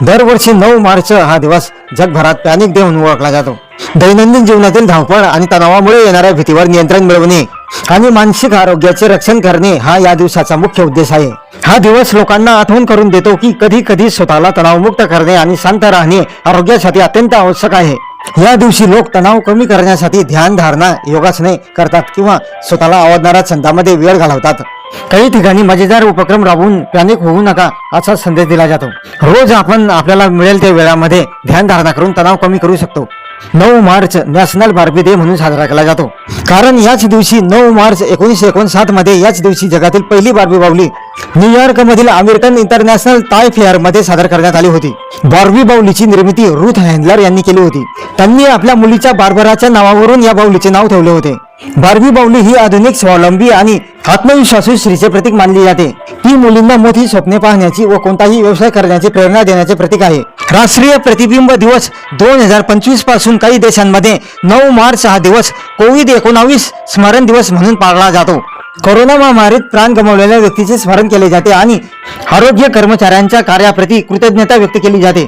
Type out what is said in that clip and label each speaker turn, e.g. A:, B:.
A: दरवर्षी 9 मार्च हा दिवस जगभरात पॅनिक डे म्हणून ओळखला जातो. दैनंदिन जीवनातील धावपळ आणि तणावामुळे येणाऱ्या भीतीवर नियंत्रण मिळवणे आणि मानसिक आरोग्याचे रक्षण करणे हा या दिवसाचा मुख्य उद्देश आहे. हा दिवस लोकांना आठवण करून देतो की कधी कधी स्वतःला तणावमुक्त करणे आणि शांत राहणे आरोग्यासाठी अत्यंत आवश्यक आहे. या दिवशी लोक तणाव कमी करण्यासाठी ध्यान धारणा योगासने करतात किंवा स्वतःला आवडणाऱ्या छंदामध्ये वेळ घालवतात. काही ठिकाणी मजेदार उपक्रम राबवून पॅनिक होऊ नका असा संदेश दिला जातो. रोज आपण आपल्याला मिळेल त्या वेळामध्ये ध्यान धारणा करून तणाव कमी करू शकतो. 9 मार्च नॅशनल बार्बी डे म्हणून साजरा केला जातो, कारण याच दिवशी 9 मार्च 1959 मध्ये याच दिवशी जगातील पहिली बार्बी बाहुली न्यूयॉर्क मधील अमेरिकन इंटरनॅशनल टॉय फेअर मध्ये सादर करण्यात आली होती. बार्बी बाहुलीची निर्मिती रूथ हँडलर यांनी केली होती. त्यांनी आपल्या मुलीच्या बार्बराच्या नावावरून या बाहुलीचे नाव ठेवले होते. बार्बी बाहुली ही आधुनिक स्वावलंबी आणि आत्मविश्वासू स्त्रीचे प्रतीक मानली जाते. ती मुलींना मोठी स्वप्ने पाहण्याची व कोणताही व्यवसाय करण्याची प्रेरणा देण्याचे प्रतीक आहे. राष्ट्रीय प्रतिबिंब दिवस 2025 पासून काही देशांमध्ये 9 मार्च हा दिवस कोविड-19 स्मरण दिवस म्हणून पाळला जातो. कोरोना महामारीत प्राण गमावलेल्या व्यक्तीचे स्मरण केले जाते आणि आरोग्य कर्मचाऱ्यांच्या कार्याप्रती कृतज्ञता व्यक्त केली जाते.